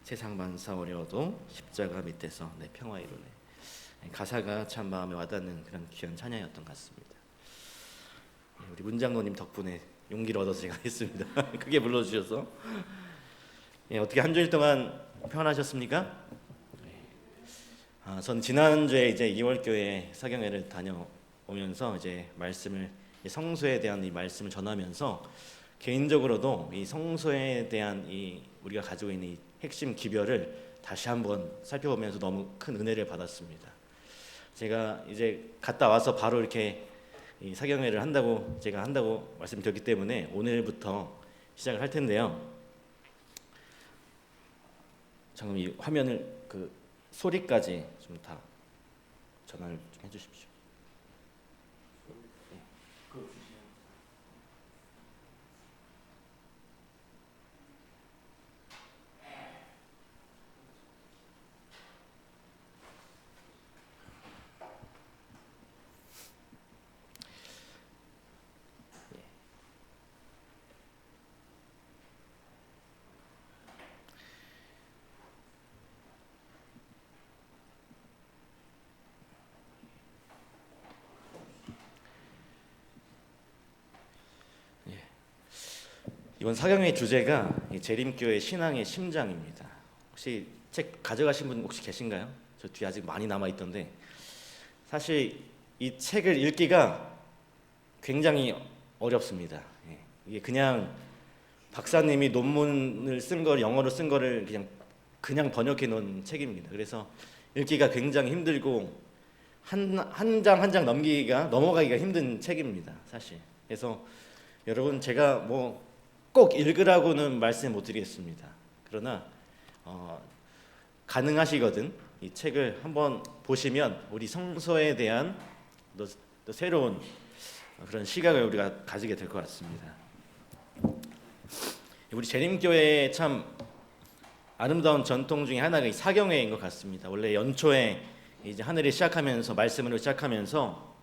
세상 만사 어려워도 십자가 밑에서 내 평화 이루네. 가사가 참 마음에 와닿는 그런 귀한 찬양이었던 것 같습니다. 우리 문장로님 덕분에 용기를 얻어서 제가 했습니다. 크게 불러주셔서. 어떻게 한 주일 동안 평안하셨습니까? 전 지난주에 이제 2월 교회 사경회를 다녀오면서 이제 말씀을 성소에 대한 이 말씀을 전하면서 개인적으로도 이 성소에 대한 이 우리가 가지고 있는 이 핵심 기별을 다시 한번 살펴보면서 너무 큰 은혜를 받았습니다. 제가 이제 갔다 와서 바로 이렇게 이 사경회를 제가 한다고 말씀드렸기 때문에 오늘부터 시작을 할 텐데요. 잠깐 이 화면을 그 소리까지 좀 다 전환을 좀 해주십시오. 이번 사경회 주제가 재림교회 신앙의 심장입니다. 혹시 책 가져가신 분 혹시 계신가요? 저 뒤에 아직 많이 남아 있던데 사실 이 책을 읽기가 굉장히 어렵습니다. 이게 그냥 박사님이 논문을 쓴 걸 영어로 쓴 거를 그냥 번역해 놓은 책입니다. 그래서 읽기가 굉장히 힘들고 한 장 한 장 넘어가기가 힘든 책입니다. 사실. 그래서 여러분 제가 꼭 읽으라고는 말씀 못 드리겠습니다. 그러나 가능하시거든 이 책을 한번 보시면 우리 성서에 대한 또 새로운 그런 시각을 우리가 가지게 될 것 같습니다. 우리 재림교회의 참 아름다운 전통 중에 하나가 이 사경회인 것 같습니다. 원래 연초에 이제 한 해를 시작하면서 말씀으로 시작하면서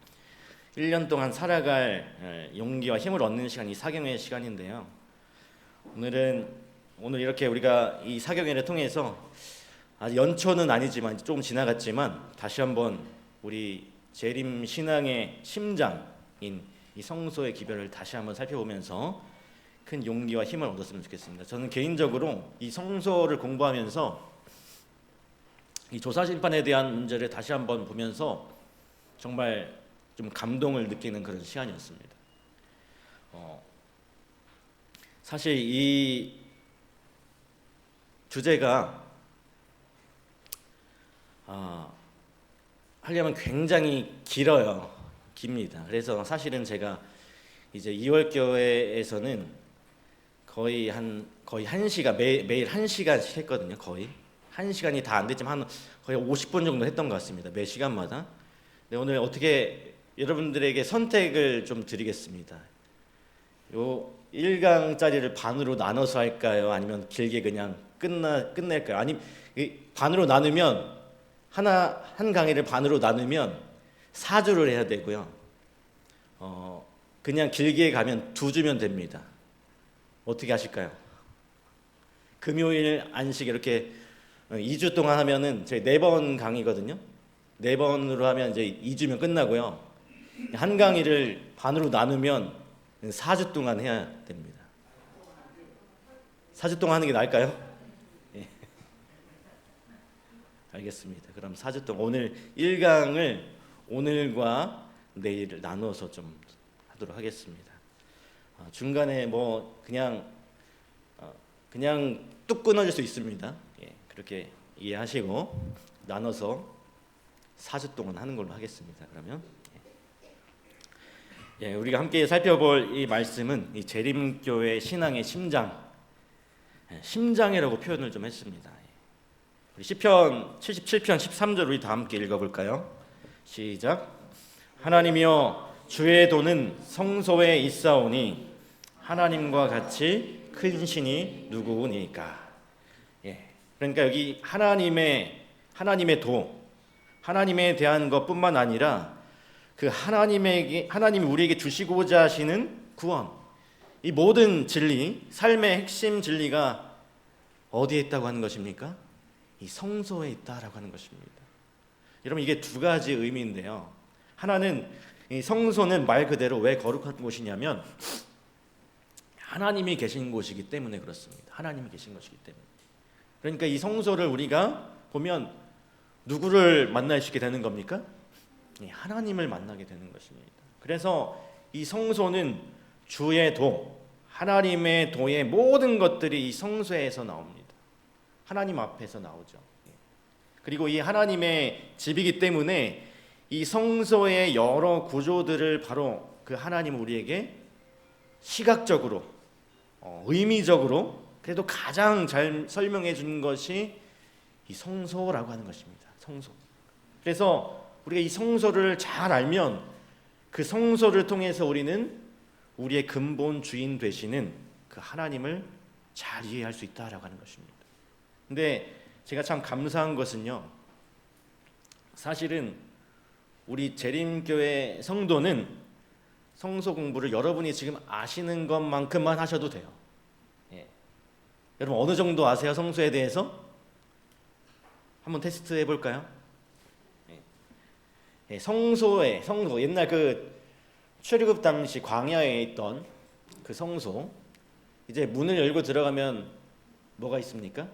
1년 동안 살아갈 용기와 힘을 얻는 시간이 사경회 시간인데요. 오늘 이렇게 우리가 이 사경회를 통해서 아직 연초는 아니지만 조금 지나갔지만 다시 한번 우리 재림 신앙의 심장인 이 성소의 기별을 다시 한번 살펴보면서 큰 용기와 힘을 얻었으면 좋겠습니다. 저는 개인적으로 이 성소를 공부하면서 이 조사심판에 대한 문제를 다시 한번 보면서 정말 좀 감동을 느끼는 그런 시간이었습니다. 사실 이 주제가 하려면 굉장히 깁니다. 그래서 사실은 제가 이제 2월 교회에서는 거의 1시간 매일 1시간씩 했거든요. 거의 1시간이 다 안 됐지만 거의 50분 정도 했던 것 같습니다. 매 시간마다. 근데 오늘 어떻게 여러분들에게 선택을 좀 드리겠습니다. 요 1강짜리를 반으로 나눠서 할까요? 아니면 길게 그냥 끝낼까요? 아니면 반으로 나누면 한 강의를 반으로 나누면 4주를 해야 되고요. 그냥 길게 가면 2주면 됩니다. 어떻게 하실까요? 금요일 안식 이렇게 2주 동안 하면은 저희 4번 강의거든요. 4번으로 하면 이제 2주면 끝나고요. 한 강의를 반으로 나누면 4주 동안 해야 됩니다. 4주 동안 하는 게 나을까요? 예. 알겠습니다. 그럼 4주 동안 오늘 1강을 오늘과 내일을 나누어서 좀 하도록 하겠습니다. 중간에 그냥 뚝 끊어질 수 있습니다. 그렇게 이해하시고 나눠서 4주 동안 하는 걸로 하겠습니다. 그러면 우리가 함께 살펴볼 이 말씀은 이 재림교회 신앙의 심장이라고 표현을 좀 했습니다. 우리 시편 77편 13절 우리 다 함께 읽어볼까요? 시작. 하나님이여 주의 도는 성소에 있사오니 하나님과 같이 큰 신이 누구니까. 그러니까 여기 하나님의 도, 하나님에 대한 것뿐만 아니라 그 하나님이 우리에게 주시고자 하시는 구원, 이 모든 진리, 삶의 핵심 진리가 어디에 있다고 하는 것입니까? 이 성소에 있다라고 하는 것입니다. 여러분, 이게 두 가지 의미인데요. 하나는 이 성소는 말 그대로 왜 거룩한 곳이냐면 하나님이 계신 곳이기 때문에 그렇습니다. 하나님이 계신 곳이기 때문에. 그러니까 이 성소를 우리가 보면 누구를 만날 수 있게 되는 겁니까? 하나님을 만나게 되는 것입니다. 그래서 이 성소는 주의 도, 하나님의 도의 모든 것들이 이 성소에서 나옵니다. 하나님 앞에서 나오죠. 그리고 이 하나님의 집이기 때문에 이 성소의 여러 구조들을 바로 그 하나님은 우리에게 시각적으로, 의미적으로 그래도 가장 잘 설명해 준 것이 이 성소라고 하는 것입니다. 성소. 그래서 우리가 이 성소를 잘 알면 그 성소를 통해서 우리는 우리의 근본 주인 되시는 그 하나님을 잘 이해할 수 있다라고 하는 것입니다. 근데 제가 참 감사한 것은요, 사실은 우리 재림교회 성도는 성소 공부를 여러분이 지금 아시는 것만큼만 하셔도 돼요. 여러분 어느 정도 아세요? 성소에 대해서? 한번 테스트 해볼까요? 성소 옛날 그 출애굽 당시 광야에 있던 그 성소, 이제 문을 열고 들어가면 뭐가 있습니까?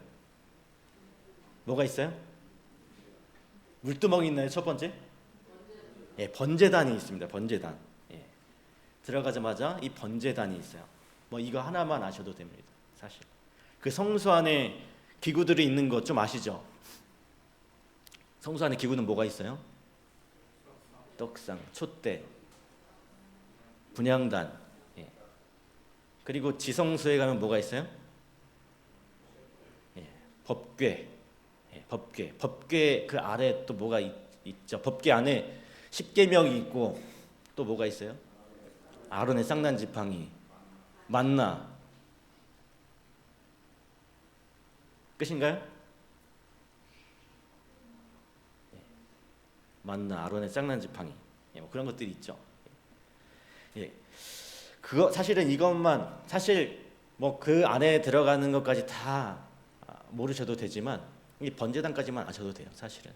뭐가 있어요? 물두멍이 있나요? 첫 번째? 번제단이 있습니다. 번제단. 들어가자마자 이 번제단이 있어요. 뭐 이거 하나만 아셔도 됩니다. 사실 그 성소 안에 기구들이 있는 것 좀 아시죠? 성소 안에 기구는 뭐가 있어요? 떡상, 촛대, 분향단. 그리고 지성소에 가면 뭐가 있어요? 법궤. 법궤 그 아래 또 뭐가 있죠? 법궤 안에 십계명이 있고 또 뭐가 있어요? 아론의 쌍난 지팡이, 만나. 끝인가요? 만나, 아론의 쌍난 지팡이, 뭐 그런 것들이 있죠. 그거 사실은 이것만 사실 뭐 그 안에 들어가는 것까지 다 모르셔도 되지만 이 번제단까지만 아셔도 돼요. 사실은.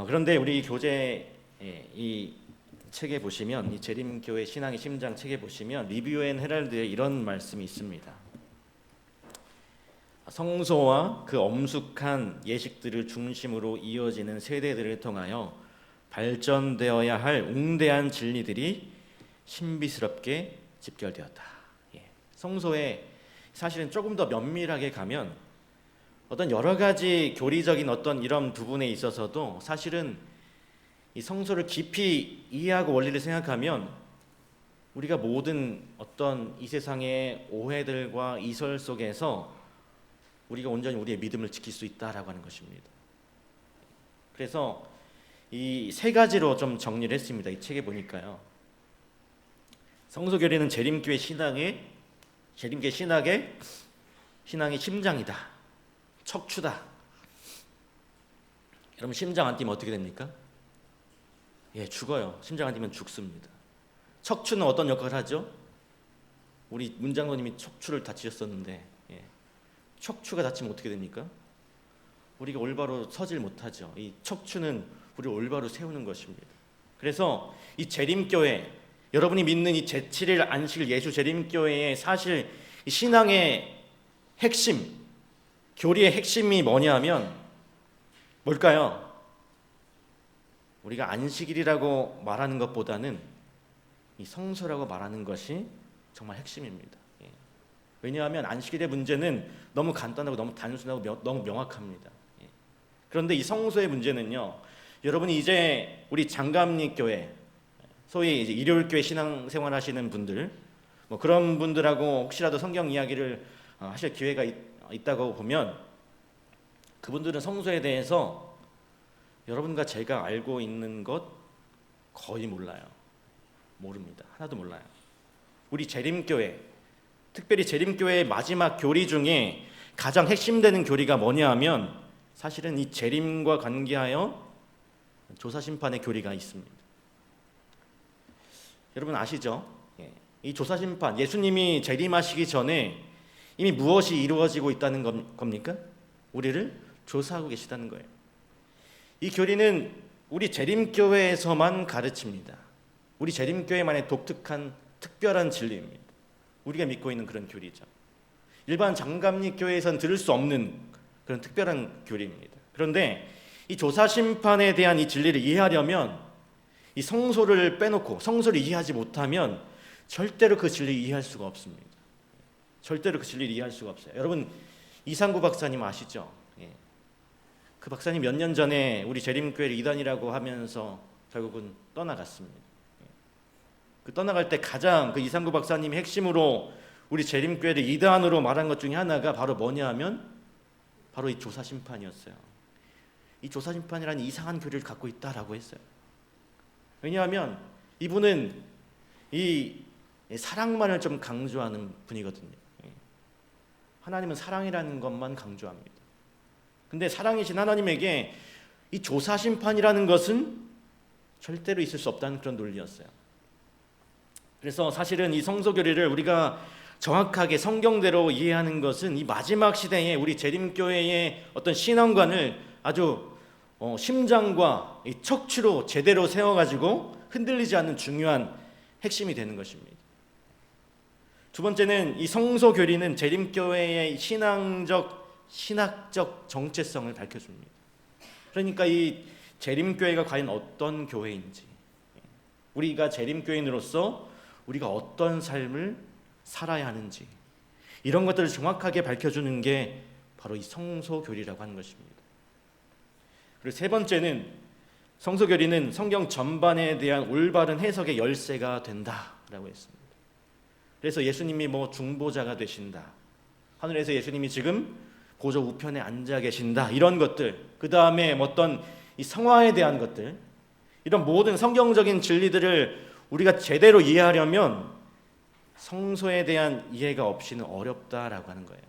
그런데 우리 교재 이 책에 보시면 이 재림교회 신앙의 심장 책에 보시면 리뷰 앤 헤럴드에 이런 말씀이 있습니다. 성소와 그 엄숙한 예식들을 중심으로 이어지는 세대들을 통하여 발전되어야 할 웅대한 진리들이 신비스럽게 집결되었다. 성소에 사실은 조금 더 면밀하게 가면 어떤 여러 가지 교리적인 어떤 이런 부분에 있어서도 사실은 이 성소를 깊이 이해하고 원리를 생각하면 우리가 모든 어떤 이 세상의 오해들과 이설 속에서 우리가 온전히 우리의 믿음을 지킬 수 있다라고 하는 것입니다. 그래서 이 세 가지로 좀 정리를 했습니다. 이 책에 보니까요. 성소 교리는 재림교회 신앙의 심장이다. 척추다. 여러분 심장 안 뛰면 어떻게 됩니까? 죽어요. 심장 안 뛰면 죽습니다. 척추는 어떤 역할을 하죠? 우리 문장로님이 척추를 다치셨었는데 척추가 다치면 어떻게 됩니까? 우리가 올바로 서질 못하죠. 이 척추는 우리를 올바로 세우는 것입니다. 그래서 이 재림교회, 여러분이 믿는 이 제7일 안식일 예수 재림교회의 사실 이 신앙의 핵심, 교리의 핵심이 뭐냐면 뭘까요? 우리가 안식일이라고 말하는 것보다는 이 성소라고 말하는 것이 정말 핵심입니다. 왜냐하면 안식일의 문제는 너무 간단하고 너무 단순하고 너무 명확합니다. 그런데 이 성소의 문제는요, 여러분이 이제 우리 장감리 교회, 소위 이제 일요일교회 신앙생활 하시는 분들, 뭐 그런 분들하고 혹시라도 성경 이야기를 하실 기회가 있다고 보면 그분들은 성소에 대해서 여러분과 제가 알고 있는 것 거의 몰라요. 모릅니다. 하나도 몰라요. 우리 재림교회, 특별히 재림교회의 마지막 교리 중에 가장 핵심되는 교리가 뭐냐 하면 사실은 이 재림과 관계하여 조사심판의 교리가 있습니다. 여러분 아시죠? 이 조사심판, 예수님이 재림하시기 전에 이미 무엇이 이루어지고 있다는 겁니까? 우리를 조사하고 계시다는 거예요. 이 교리는 우리 재림교회에서만 가르칩니다. 우리 재림교회만의 독특한 특별한 진리입니다. 우리가 믿고 있는 그런 교리죠. 일반 장감리 교회에서는 들을 수 없는 그런 특별한 교리입니다. 그런데 이 조사심판에 대한 이 진리를 이해하려면 이 성소를 빼놓고 성소를 이해하지 못하면 절대로 그 진리를 이해할 수가 없습니다. 절대로 그 진리를 이해할 수가 없어요. 여러분 이상구 박사님 아시죠? 예. 그 박사님 몇 년 전에 우리 재림교회를 이단이라고 하면서 결국은 떠나갔습니다. 예. 그 떠나갈 때 가장 그 이상구 박사님이 핵심으로 우리 재림교회를 이단으로 말한 것 중에 하나가 바로 뭐냐 하면 바로 이 조사심판이었어요. 이 조사심판이라는 이상한 교리를 갖고 있다라고 했어요. 왜냐하면 이분은 이 사랑만을 좀 강조하는 분이거든요. 하나님은 사랑이라는 것만 강조합니다. 근데 사랑이신 하나님에게 이 조사심판이라는 것은 절대로 있을 수 없다는 그런 논리였어요. 그래서 사실은 이 성소교리를 우리가 정확하게 성경대로 이해하는 것은 이 마지막 시대에 우리 재림교회의 어떤 신앙관을 아주 심장과 이 척추로 제대로 세워가지고 흔들리지 않는 중요한 핵심이 되는 것입니다. 두 번째는 이 성소교리는 재림교회의 신학적 정체성을 밝혀줍니다. 그러니까 이 재림교회가 과연 어떤 교회인지, 우리가 재림교인으로서 우리가 어떤 삶을 살아야 하는지, 이런 것들을 정확하게 밝혀주는 게 바로 이 성소교리라고 하는 것입니다. 그리고 세 번째는 성소교리는 성경 전반에 대한 올바른 해석의 열쇠가 된다라고 했습니다. 그래서 예수님이 중보자가 되신다, 하늘에서 예수님이 지금 보좌 우편에 앉아 계신다, 이런 것들, 그 다음에 어떤 이 성화에 대한 것들, 이런 모든 성경적인 진리들을 우리가 제대로 이해하려면 성소에 대한 이해가 없이는 어렵다라고 하는 거예요.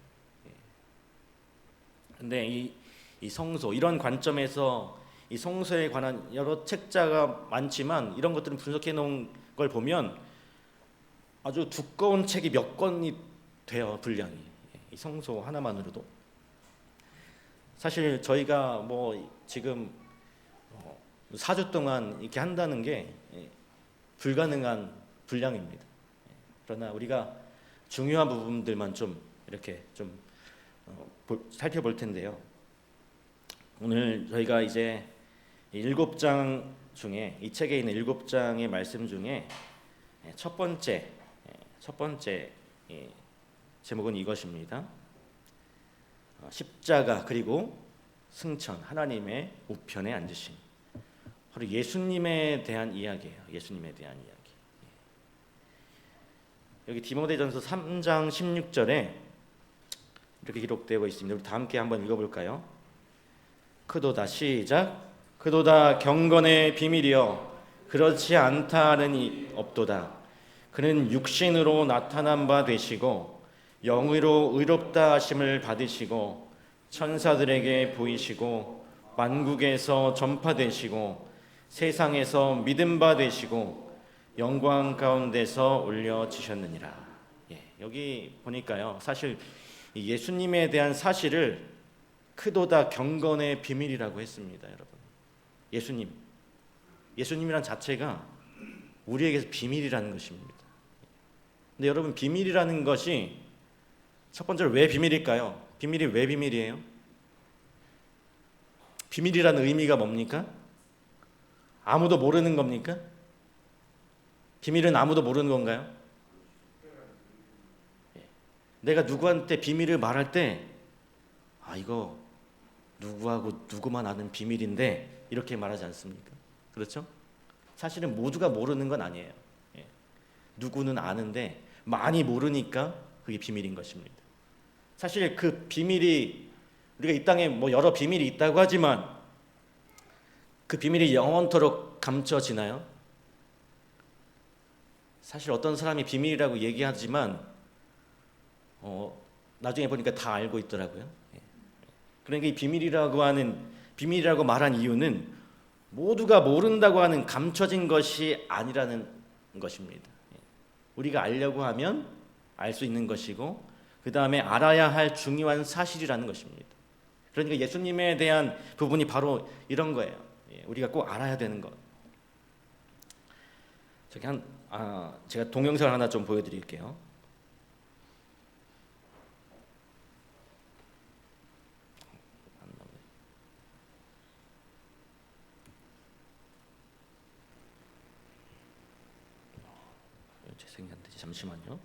그런데 이 성소, 이런 관점에서 이 성소에 관한 여러 책자가 많지만 이런 것들을 분석해 놓은 걸 보면 아주 두꺼운 책이 몇 권이 돼요, 분량이. 이 성소 하나만으로도. 사실 저희가 지금 4주 동안 이렇게 한다는 게 불가능한 분량입니다. 그러나 우리가 중요한 부분들만 좀 이렇게 좀 살펴볼 텐데요. 오늘 저희가 이제 7장 중에, 이 책에 있는 7장의 말씀 중에 첫 번째 제목은 이것입니다. 십자가 그리고 승천, 하나님의 우편에 앉으심. 바로 예수님에 대한 이야기예요. 예수님에 대한 이야기. 여기 디모데전서 3장 16절에 이렇게 기록되고 있습니다. 우리 다 함께 한번 읽어볼까요? 그도다, 시작. 그도다 경건의 비밀이여 그렇지 않다 하는 없도다. 그는 육신으로 나타난 바 되시고 영으로 의롭다 하심을 받으시고 천사들에게 보이시고 만국에서 전파되시고 세상에서 믿음 바 되시고 영광 가운데서 올려지셨느니라. 여기 보니까요, 사실 예수님에 대한 사실을 크도다 경건의 비밀이라고 했습니다. 여러분, 예수님이란 자체가 우리에게서 비밀이라는 것입니다. 근데 여러분, 비밀이라는 것이 첫 번째로 왜 비밀일까요? 비밀이 왜 비밀이에요? 비밀이라는 의미가 뭡니까? 아무도 모르는 겁니까? 비밀은 아무도 모르는 건가요? 내가 누구한테 비밀을 말할 때 이거 누구하고 누구만 아는 비밀인데 이렇게 말하지 않습니까? 그렇죠? 사실은 모두가 모르는 건 아니에요. 누구는 아는데 많이 모르니까 그게 비밀인 것입니다. 사실 그 비밀이, 우리가 이 땅에 여러 비밀이 있다고 하지만 그 비밀이 영원토록 감춰지나요? 사실 어떤 사람이 비밀이라고 얘기하지만 나중에 보니까 다 알고 있더라고요. 그러니까 이 비밀이라고 말한 이유는 모두가 모른다고 하는 감춰진 것이 아니라는 것입니다. 우리가 알려고 하면 알 수 있는 것이고, 그 다음에 알아야 할 중요한 사실이라는 것입니다. 그러니까 예수님에 대한 부분이 바로 이런 거예요. 우리가 꼭 알아야 되는 것. 제가 동영상을 하나 좀 보여드릴게요. 재생이 안 되지. 잠시만요.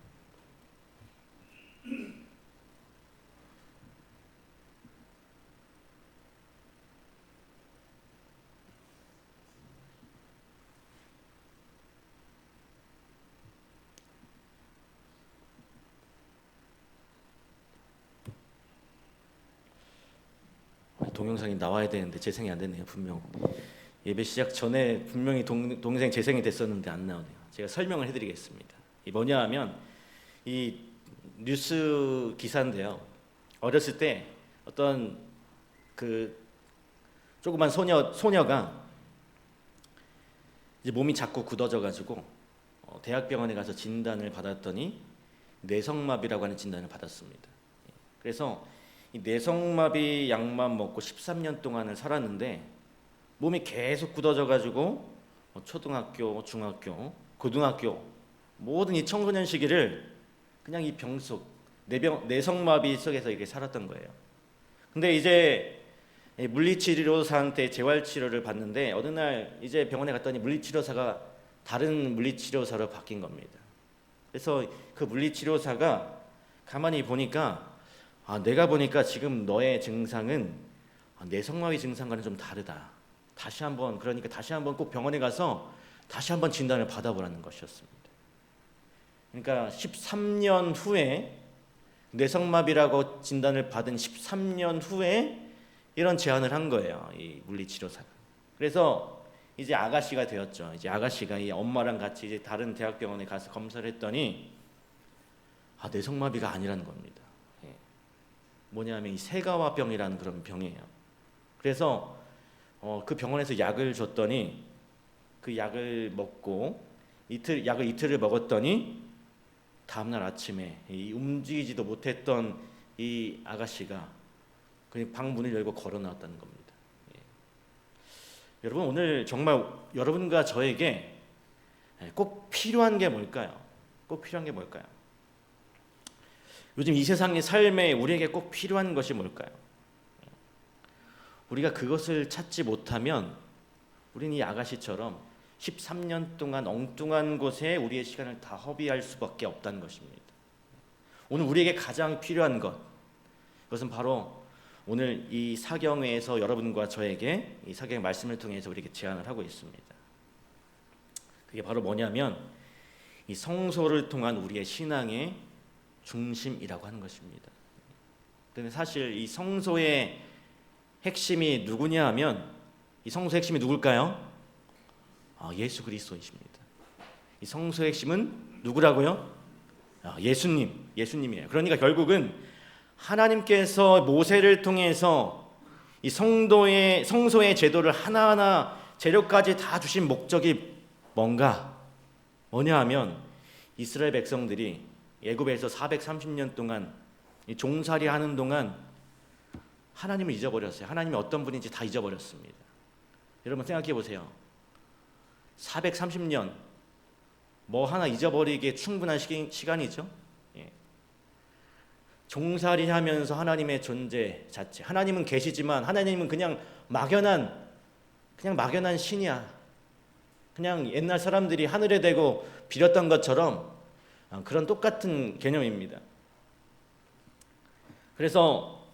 동영상이 나와야 되는데 재생이 안 되네요. 분명 예배 시작 전에 분명히 동영상 재생이 됐었는데 안 나오네요. 제가 설명을 해드리겠습니다. 이 뭐냐 하면 이 뉴스 기사인데요. 어렸을 때 어떤 그 조그만 소녀가 이제 몸이 자꾸 굳어져 가지고 대학병원에 가서 진단을 받았더니 뇌성마비라고 하는 진단을 받았습니다. 그래서 이 뇌성마비 약만 먹고 13년 동안을 살았는데 몸이 계속 굳어져 가지고 초등학교, 중학교, 고등학교 모든 이 청소년 시기를 그냥 이 병 속, 뇌성마비 속에서 이렇게 살았던 거예요. 근데 이제 물리치료사한테 재활치료를 받는데 어느 날 이제 병원에 갔더니 물리치료사가 다른 물리치료사로 바뀐 겁니다. 그래서 그 물리치료사가 가만히 보니까 내가 보니까 지금 너의 증상은 뇌성마비 증상과는 좀 다르다. 다시 한번 꼭 병원에 가서 다시 한번 진단을 받아보라는 것이었습니다. 그러니까 13년 후에 뇌성마비라고 진단을 받은 13년 후에 이런 제안을 한 거예요. 이 물리치료사가. 그래서 이제 아가씨가 되었죠. 이제 아가씨가 이 엄마랑 같이 이제 다른 대학병원에 가서 검사를 했더니 뇌성마비가 아니라는 겁니다. 뭐냐면 이 세가와병이라는 그런 병이에요. 그래서 그 병원에서 약을 줬더니 그 약을 먹고 약을 이틀을 먹었더니 다음날 아침에 이 움직이지도 못했던 이 아가씨가 그냥 방 문을 열고 걸어 나왔다는 겁니다. 여러분 오늘 정말 여러분과 저에게 꼭 필요한 게 뭘까요? 꼭 필요한 게 뭘까요? 요즘 이 세상의 삶에 우리에게 꼭 필요한 것이 뭘까요? 우리가 그것을 찾지 못하면 우리는 이 아가씨처럼 13년 동안 엉뚱한 곳에 우리의 시간을 다 허비할 수밖에 없다는 것입니다. 오늘 우리에게 가장 필요한 것, 그것은 바로 오늘 이 사경회에서 여러분과 저에게 이 사경의 말씀을 통해서 우리에게 제안을 하고 있습니다. 그게 바로 뭐냐면 이 성소를 통한 우리의 신앙의 중심이라고 하는 것입니다. 근데 사실 이 성소의 핵심이 누구냐 하면 이 성소의 핵심이 누굴까요? 예수 그리스도이십니다. 이 성소의 핵심은 누구라고요? 예수님이에요. 그러니까 결국은 하나님께서 모세를 통해서 이 성소의 제도를 하나하나 재료까지 다 주신 목적이 뭐냐 하면 이스라엘 백성들이 애굽에서 430년 동안 종살이 하는 동안 하나님을 잊어버렸어요. 하나님이 어떤 분인지 다 잊어버렸습니다. 여러분 생각해 보세요. 430년 뭐 하나 잊어버리기에 충분한 시간이죠. 종살이 하면서 하나님의 존재 자체, 하나님은 계시지만 하나님은 그냥 막연한 신이야. 그냥 옛날 사람들이 하늘에 대고 빌었던 것처럼 그런 똑같은 개념입니다. 그래서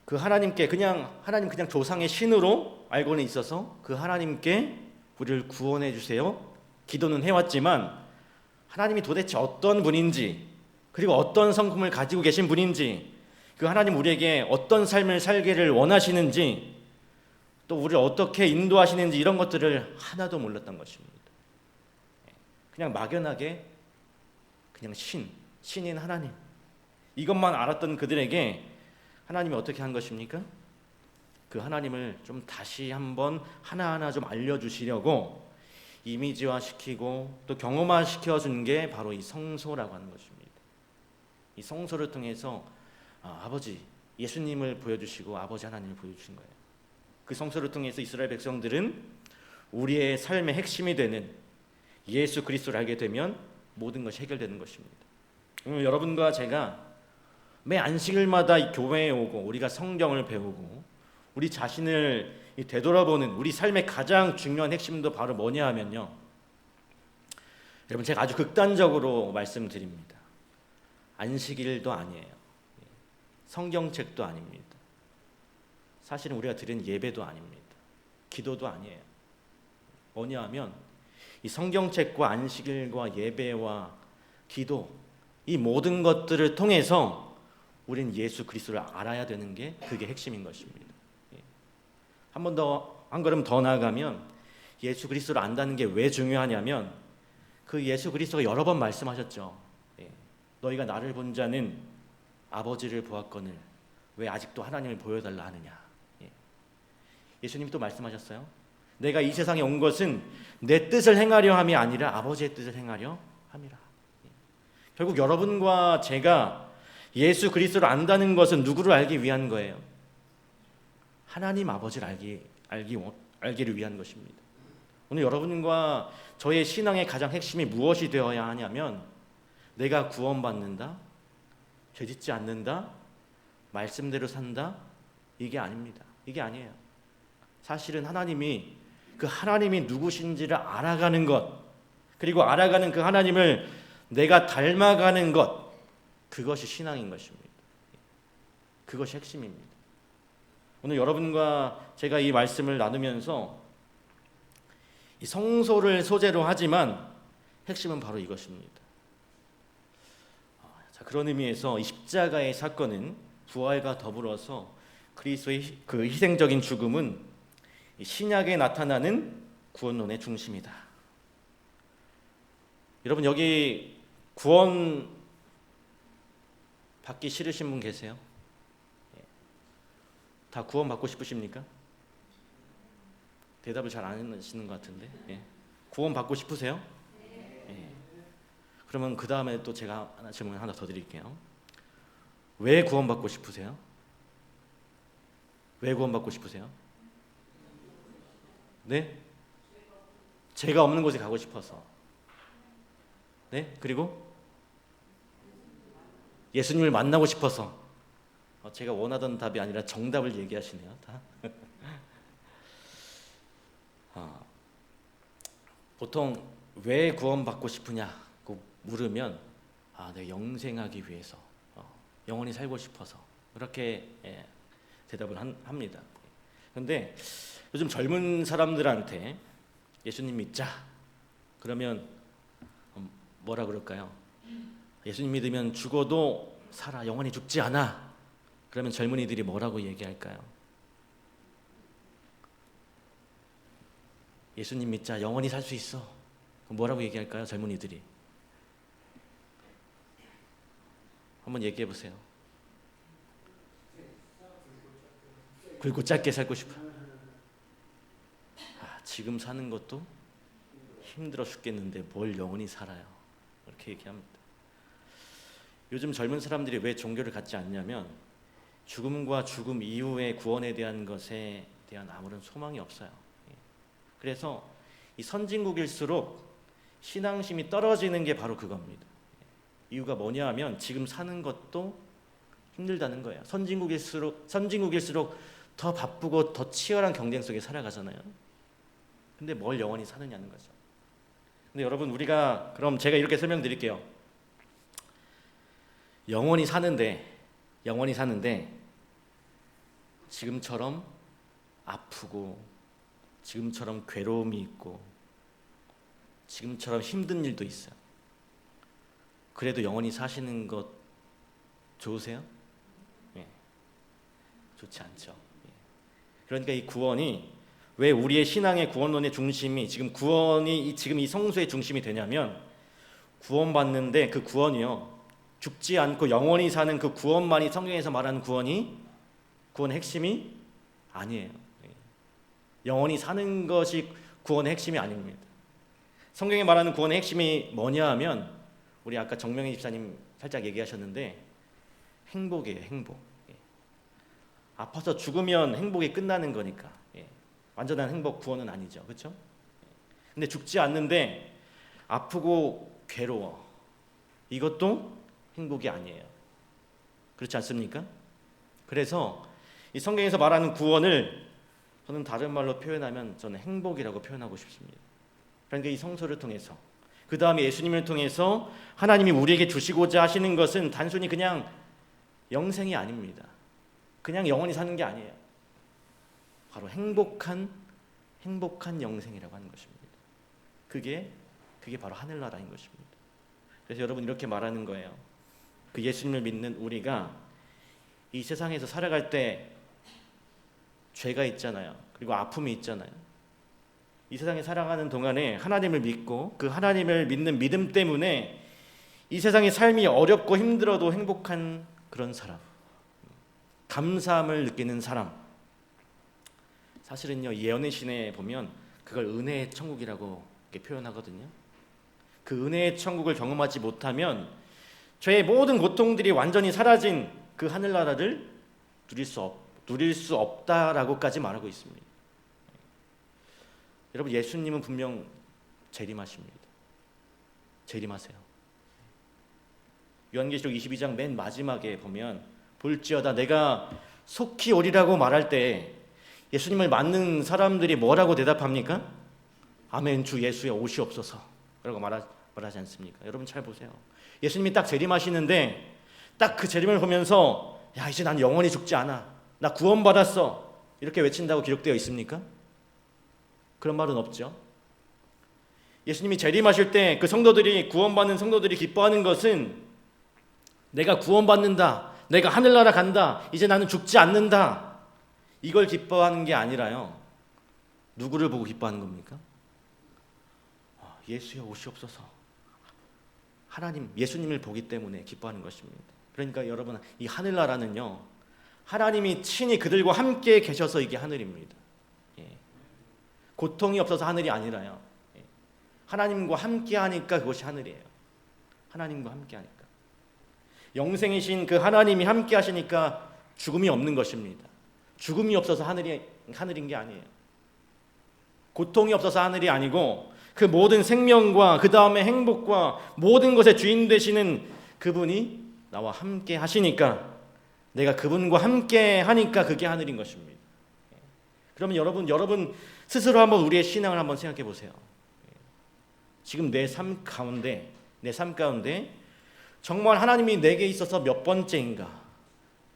그 하나님 그냥 조상의 신으로 알고는 있어서 그 하나님께 우리를 구원해 주세요. 기도는 해왔지만 하나님이 도대체 어떤 분인지, 그리고 어떤 성품을 가지고 계신 분인지, 그 하나님 우리에게 어떤 삶을 살기를 원하시는지, 또 우리를 어떻게 인도하시는지 이런 것들을 하나도 몰랐던 것입니다. 그냥 막연하게 그냥 신인 하나님, 이것만 알았던 그들에게 하나님이 어떻게 한 것입니까? 그 하나님을 좀 다시 한번 하나하나 좀 알려주시려고 이미지화시키고 또 경험화시켜준 게 바로 이 성소라고 하는 것입니다. 이 성소를 통해서 아버지 예수님을 보여주시고 아버지 하나님을 보여주신 거예요. 그 성소를 통해서 이스라엘 백성들은 우리의 삶의 핵심이 되는 예수 그리스도를 알게 되면 모든 것이 해결되는 것입니다. 여러분과 제가 매 안식일마다 이 교회에 오고 우리가 성경을 배우고 우리 자신을 되돌아보는 우리 삶의 가장 중요한 핵심도 바로 뭐냐 하면요, 여러분, 제가 아주 극단적으로 말씀드립니다. 안식일도 아니에요. 성경책도 아닙니다. 사실은 우리가 드리는 예배도 아닙니다. 기도도 아니에요. 뭐냐 하면 이 성경책과 안식일과 예배와 기도, 이 모든 것들을 통해서 우리는 예수 그리스도를 알아야 되는 게 그게 핵심인 것입니다. 한 걸음 더 나아가면 예수 그리스도를 안다는 게 왜 중요하냐면 그 예수 그리스도가 여러 번 말씀하셨죠. 너희가 나를 본 자는 아버지를 보았거늘 왜 아직도 하나님을 보여달라 하느냐. 예수님이 또 말씀하셨어요. 내가 이 세상에 온 것은 내 뜻을 행하려 함이 아니라 아버지의 뜻을 행하려 함이라. 결국 여러분과 제가 예수 그리스도를 안다는 것은 누구를 알기 위한 거예요? 하나님 아버지를 알기를 위한 것입니다. 오늘 여러분과 저의 신앙의 가장 핵심이 무엇이 되어야 하냐면 내가 구원받는다, 죄짓지 않는다, 말씀대로 산다, 이게 아닙니다. 이게 아니에요. 사실은 하나님이 누구신지를 알아가는 것, 그리고 알아가는 그 하나님을 내가 닮아가는 것, 그것이 신앙인 것입니다. 그것이 핵심입니다. 오늘 여러분과 제가 이 말씀을 나누면서 이 성소를 소재로 하지만 핵심은 바로 이것입니다. 자, 그런 의미에서 이 십자가의 사건은 부활과 더불어서 그리스도의 그 희생적인 죽음은 이 신약에 나타나는 구원론의 중심이다. 여러분, 여기 구원 받기 싫으신 분 계세요? 다 구원 받고 싶으십니까? 대답을 잘 안 하시는 것 같은데. 구원 받고 싶으세요? 그러면 그 다음에 또 제가 질문 하나 더 드릴게요. 왜 구원 받고 싶으세요? 왜 구원 받고 싶으세요? 네? 죄가 없는 곳에 가고 싶어서. 네? 그리고 예수님을 만나고 싶어서. 제가 원하던 답이 아니라 정답을 얘기하시네요. 다. 보통 왜 구원받고 싶으냐고 물으면 내가 영생하기 위해서, 영원히 살고 싶어서 그렇게 대답을 합니다. 그런데 요즘 젊은 사람들한테 예수님 믿자 그러면 뭐라 그럴까요? 예수님 믿으면 죽어도 살아, 영원히 죽지 않아. 그러면 젊은이들이 뭐라고 얘기할까요? 예수님 믿자, 영원히 살 수 있어. 그럼 뭐라고 얘기할까요? 젊은이들이. 한번 얘기해 보세요. 굵고 짧게 살고 싶어. 지금 사는 것도 힘들어 죽겠는데 뭘 영원히 살아요. 이렇게 얘기합니다. 요즘 젊은 사람들이 왜 종교를 갖지 않냐면 죽음과 죽음 이후의 구원에 대한 것에 대한 아무런 소망이 없어요. 그래서 이 선진국일수록 신앙심이 떨어지는 게 바로 그겁니다. 이유가 뭐냐 하면 지금 사는 것도 힘들다는 거예요. 선진국일수록 더 바쁘고 더 치열한 경쟁 속에 살아가잖아요. 근데 뭘 영원히 사느냐는 거죠. 근데 여러분, 그럼 제가 이렇게 설명드릴게요. 영원히 사는데 지금처럼 아프고 지금처럼 괴로움이 있고 지금처럼 힘든 일도 있어요. 그래도 영원히 사시는 것 좋으세요? 좋지 않죠. 그러니까 이 구원이 왜 우리의 신앙의 구원론의 중심이 지금 이 성소의 중심이 되냐면 구원받는데 그 구원이요, 죽지 않고 영원히 사는 그 구원만이 성경에서 말하는 구원의 핵심이 아니에요. 영원히 사는 것이 구원의 핵심이 아닙니다. 성경이 말하는 구원의 핵심이 뭐냐 하면 우리 아까 정명희 집사님 살짝 얘기하셨는데 행복이에요, 행복. 아파서 죽으면 행복이 끝나는 거니까. 완전한 행복, 구원은 아니죠, 그렇죠? 근데 죽지 않는데 아프고 괴로워, 이것도 행복이 아니에요. 그렇지 않습니까? 그래서 이 성경에서 말하는 구원을 저는 다른 말로 표현하면 저는 행복이라고 표현하고 싶습니다. 그러니까 이 성서를 통해서, 그 다음에 예수님을 통해서 하나님이 우리에게 주시고자 하시는 것은 단순히 그냥 영생이 아닙니다. 그냥 영원히 사는 게 아니에요. 바로 행복한 영생이라고 하는 것입니다. 그게 바로 하늘나라인 것입니다. 그래서 여러분, 이렇게 말하는 거예요. 그 예수님을 믿는 우리가 이 세상에서 살아갈 때 죄가 있잖아요. 그리고 아픔이 있잖아요. 이 세상에 살아가는 동안에 하나님을 믿고 그 하나님을 믿는 믿음 때문에 이 세상의 삶이 어렵고 힘들어도 행복한 그런 사람, 감사함을 느끼는 사람, 사실은요, 예언의 신에 보면 그걸 은혜의 천국이라고 이렇게 표현하거든요. 그 은혜의 천국을 경험하지 못하면 죄의 모든 고통들이 완전히 사라진 그 하늘나라를 누릴 수 없다라고까지 말하고 있습니다. 여러분, 예수님은 분명 재림하십니다. 재림하세요. 요한계시록 22장 맨 마지막에 보면 볼지어다 내가 속히 오리라고 말할 때 예수님을 맞는 사람들이 뭐라고 대답합니까? 아멘, 주 예수의 오시옵소서 라고 말하지 않습니까? 여러분 잘 보세요. 예수님이 딱 재림하시는데 딱 그 재림을 보면서 야, 이제 난 영원히 죽지 않아, 나 구원받았어, 이렇게 외친다고 기록되어 있습니까? 그런 말은 없죠. 예수님이 재림하실 때 그 성도들이, 구원받는 성도들이 기뻐하는 것은 내가 구원받는다, 내가 하늘나라 간다, 이제 나는 죽지 않는다, 이걸 기뻐하는 게 아니라요. 누구를 보고 기뻐하는 겁니까? 예수여 오시옵소서. 하나님, 예수님을 보기 때문에 기뻐하는 것입니다. 그러니까 여러분, 이 하늘나라는요, 하나님이 친히 그들과 함께 계셔서 이게 하늘입니다. 고통이 없어서 하늘이 아니라요, 하나님과 함께 하니까 그것이 하늘이에요. 하나님과 함께 하니까. 영생이신 그 하나님이 함께 하시니까 죽음이 없는 것입니다. 죽음이 없어서 하늘인 게 아니에요. 고통이 없어서 하늘이 아니고 그 모든 생명과 그 다음에 행복과 모든 것의 주인 되시는 그분이 나와 함께 하시니까, 내가 그분과 함께 하니까 그게 하늘인 것입니다. 그러면 여러분 스스로 한번 우리의 신앙을 한번 생각해 보세요. 지금 내 삶 가운데 정말 하나님이 내게 있어서 몇 번째인가?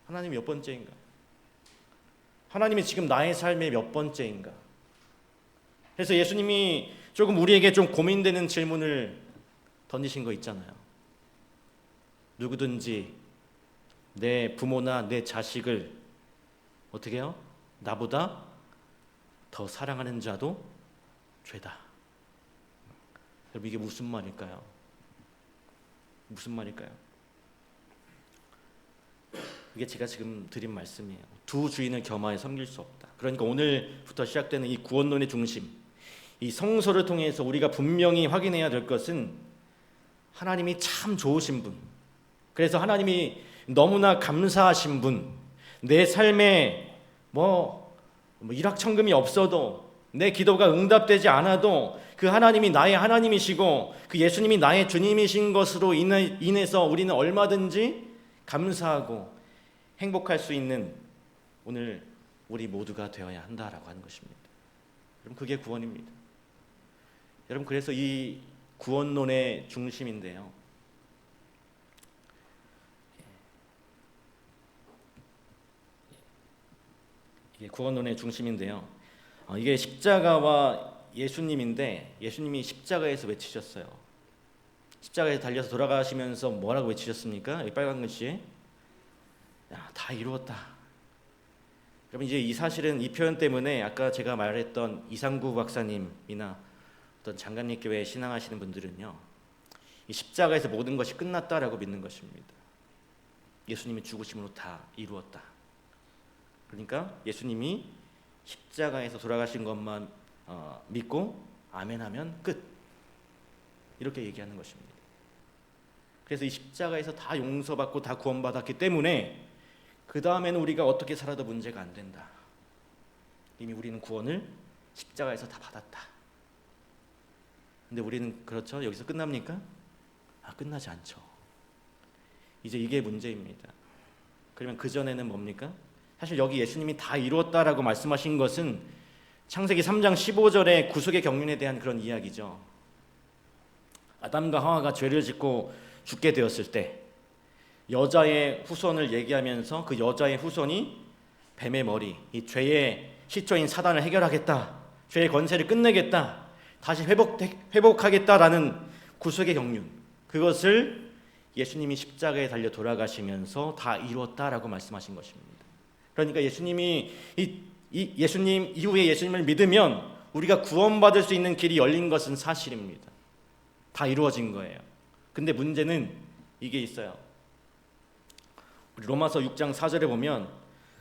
하나님이 몇 번째인가? 하나님이 지금 나의 삶의 몇 번째인가? 그래서 예수님이 조금 우리에게 좀 고민되는 질문을 던지신 거 있잖아요. 누구든지 내 부모나 내 자식을 어떻게 해요? 나보다 더 사랑하는 자도 죄다. 여러분, 이게 무슨 말일까요? 무슨 말일까요? 이게 제가 지금 드린 말씀이에요. 두 주인을 겸하여 섬길 수 없다. 그러니까 오늘부터 시작되는 이 구원론의 중심, 이 성서를 통해서 우리가 분명히 확인해야 될 것은 하나님이 참 좋으신 분, 그래서 하나님이 너무나 감사하신 분, 내 삶에 일확천금이 없어도, 내 기도가 응답되지 않아도 그 하나님이 나의 하나님이시고 그 예수님이 나의 주님이신 것으로 인해서 우리는 얼마든지 감사하고 행복할 수 있는 오늘 우리 모두가 되어야 한다라고 하는 것입니다. 여러분, 그게 구원입니다. 여러분, 그래서 이 구원론의 중심인데요, 이게 구원론의 중심인데요, 이게 십자가와 예수님인데, 예수님이 십자가에서 외치셨어요. 십자가에서 달려서 돌아가시면서 뭐라고 외치셨습니까? 여기 빨간 글씨에 다 이루었다. 여러분, 이제 이 사실은, 이 표현 때문에 아까 제가 말했던 이상구 박사님이나 어떤 장갑리교회에 신앙하시는 분들은요, 이 십자가에서 모든 것이 끝났다라고 믿는 것입니다. 예수님이 죽으심으로 다 이루었다. 그러니까 예수님이 십자가에서 돌아가신 것만 믿고 아멘하면 끝, 이렇게 얘기하는 것입니다. 그래서 이 십자가에서 다 용서받고 다 구원받았기 때문에 그 다음에는 우리가 어떻게 살아도 문제가 안 된다. 이미 우리는 구원을 십자가에서 다 받았다. 근데 우리는 그렇죠? 여기서 끝납니까? 끝나지 않죠. 이제 이게 문제입니다. 그러면 그 전에는 뭡니까? 사실 여기 예수님이 다 이루었다라고 말씀하신 것은 창세기 3장 15절의 구속의 경륜에 대한 그런 이야기죠. 아담과 하와가 죄를 짓고 죽게 되었을 때 여자의 후손을 얘기하면서 그 여자의 후손이 뱀의 머리, 이 죄의 시초인 사단을 해결하겠다, 죄의 권세를 끝내겠다, 다시 회복하겠다라는 구속의 경륜, 그것을 예수님이 십자가에 달려 돌아가시면서 다 이루었다라고 말씀하신 것입니다. 그러니까 예수님이 예수님 이후에 예수님을 믿으면 우리가 구원받을 수 있는 길이 열린 것은 사실입니다. 다 이루어진 거예요. 근데 문제는 이게 있어요. 우리 로마서 6장 4절에 보면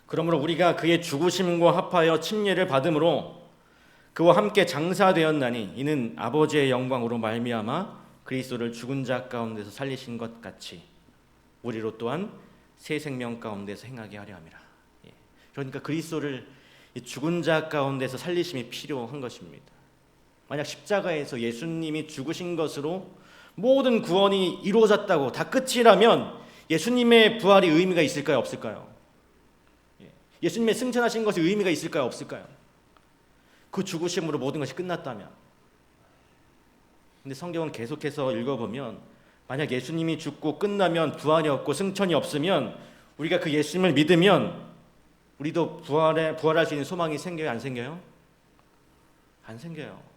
그러므로 우리가 그의 죽으심과 합하여 침례를 받음으로 그와 함께 장사되었나니 이는 아버지의 영광으로 말미암아 그리스도를 죽은 자 가운데서 살리신 것 같이 우리로 또한 새 생명 가운데서 행하게 하려 함이라. 그러니까 그리스도를 죽은 자 가운데서 살리심이 필요한 것입니다. 만약 십자가에서 예수님이 죽으신 것으로 모든 구원이 이루어졌다고 다 끝이라면 예수님의 부활이 의미가 있을까요? 없을까요? 예수님의 승천하신 것이 의미가 있을까요? 없을까요? 그 죽으심으로 모든 것이 끝났다면. 근데 성경은 계속해서 읽어보면 만약 예수님이 죽고 끝나면 부활이 없고 승천이 없으면 우리가 그 예수님을 믿으면 우리도 부활할 수 있는 소망이 생겨요? 안 생겨요? 안 생겨요.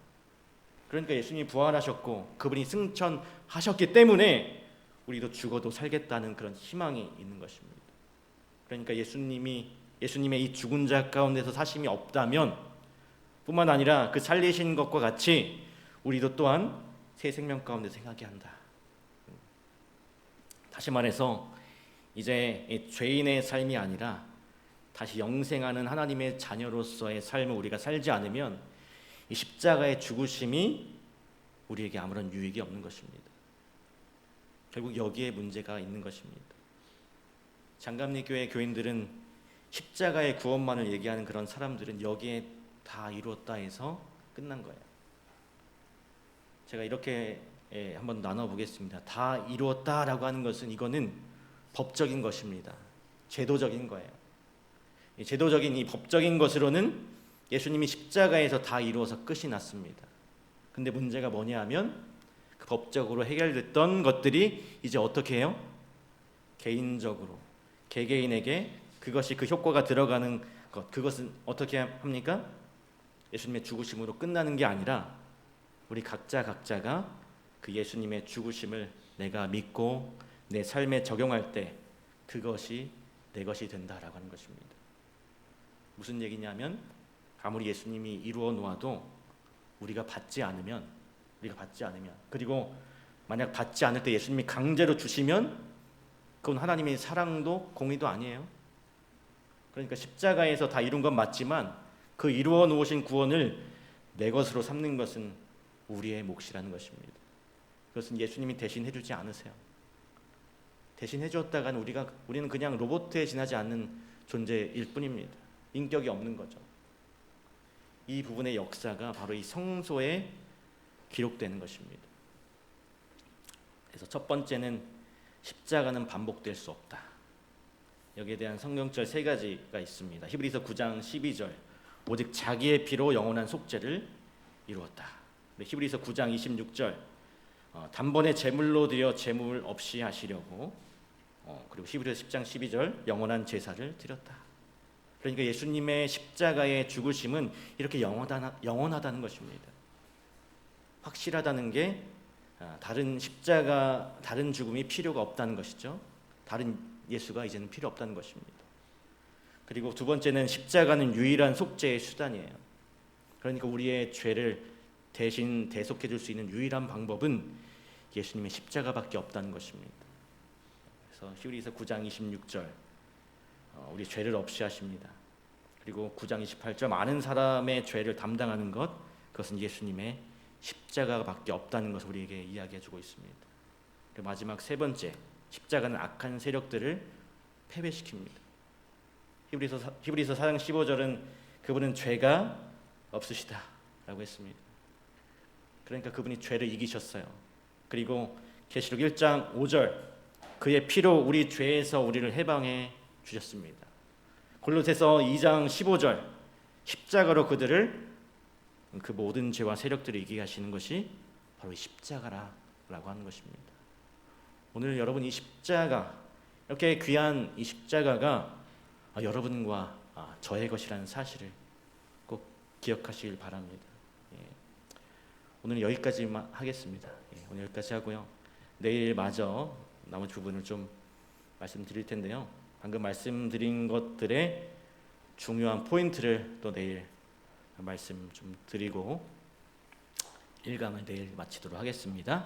그러니까 예수님이 부활하셨고 그분이 승천하셨기 때문에 우리도 죽어도 살겠다는 그런 희망이 있는 것입니다. 그러니까 예수님의 이 죽은 자 가운데서 사심이 없다면 뿐만 아니라 그 살리신 것과 같이 우리도 또한 새 생명 가운데 생하게 한다. 다시 말해서 이제 죄인의 삶이 아니라 다시 영생하는 하나님의 자녀로서의 삶을 우리가 살지 않으면 이 십자가의 죽으심이 우리에게 아무런 유익이 없는 것입니다. 결국 여기에 문제가 있는 것입니다. 장감리 교회 교인들은 십자가의 구원만을 얘기하는 그런 사람들은 여기에 다 이루었다 해서 끝난 거예요. 제가 이렇게 한번 나눠보겠습니다. 다 이루었다라고 하는 것은 이거는 법적인 것입니다. 제도적인 거예요. 제도적인 이 법적인 것으로는 예수님이 십자가에서 다 이루어서 끝이 났습니다. 근데 문제가 뭐냐 하면 그 법적으로 해결됐던 것들이 이제 어떻게 해요? 개인적으로 개개인에게 그것이 그 효과가 들어가는 것, 그것은 어떻게 합니까? 예수님의 죽으심으로 끝나는 게 아니라 우리 각자가 그 예수님의 죽으심을 내가 믿고 내 삶에 적용할 때 그것이 내 것이 된다라고 하는 것입니다. 무슨 얘기냐면 아무리 예수님이 이루어 놓아도 우리가 받지 않으면 그리고 만약 받지 않을 때 예수님이 강제로 주시면 그건 하나님의 사랑도 공의도 아니에요. 그러니까 십자가에서 다 이룬 건 맞지만 그 이루어 놓으신 구원을 내 것으로 삼는 것은 우리의 몫이라는 것입니다. 그것은 예수님이 대신 해주지 않으세요. 대신 해주었다가는 우리는 그냥 로봇에 지나지 않는 존재일 뿐입니다. 인격이 없는 거죠. 이 부분의 역사가 바로 이 성소에 기록되는 것입니다. 그래서 첫 번째는 십자가는 반복될 수 없다. 여기에 대한 성경절 세 가지가 있습니다. 히브리서 9장 12절 오직 자기의 피로 영원한 속죄를 이루었다. 히브리서 9장 26절 단번에 제물로 드려 제물 없이 하시려고 그리고 히브리서 10장 12절 영원한 제사를 드렸다. 그러니까 예수님의 십자가의 죽으심은 이렇게 영원하다는 것입니다. 확실하다는 게 다른 죽음이 필요가 없다는 것이죠. 다른 예수가 이제는 필요 없다는 것입니다. 그리고 두 번째는 십자가는 유일한 속죄의 수단이에요. 그러니까 우리의 죄를 대신 대속해 줄 수 있는 유일한 방법은 예수님의 십자가밖에 없다는 것입니다. 그래서 히브리서 9장 26절 우리 죄를 없이 하십니다. 그리고 9장 28절 많은 사람의 죄를 담당하는 그것은 예수님의 십자가밖에 없다는 것을 우리에게 이야기해 주고 있습니다. 그리고 마지막 세 번째, 십자가는 악한 세력들을 패배시킵니다. 히브리서 4장 15절은 그분은 죄가 없으시다라고 했습니다. 그러니까 그분이 죄를 이기셨어요. 그리고 계시록 1장 5절, 그의 피로 우리 죄에서 우리를 해방해 주셨습니다. 골로새서 2장 15절, 십자가로 그들을 그 모든 죄와 세력들을 이기게 하시는 것이 바로 이 십자가라고 하는 것입니다. 오늘 여러분 이 십자가, 이렇게 귀한 이 십자가가 여러분과 저의 것이라는 사실을 꼭 기억하시길 바랍니다. 오늘 여기까지만 하겠습니다. 오늘 여기까지 하고요. 내일 마저 나머지 부분을 좀 말씀드릴 텐데요. 방금 말씀드린 것들의 중요한 포인트를 또 내일 말씀 좀 드리고 1강을 내일 마치도록 하겠습니다.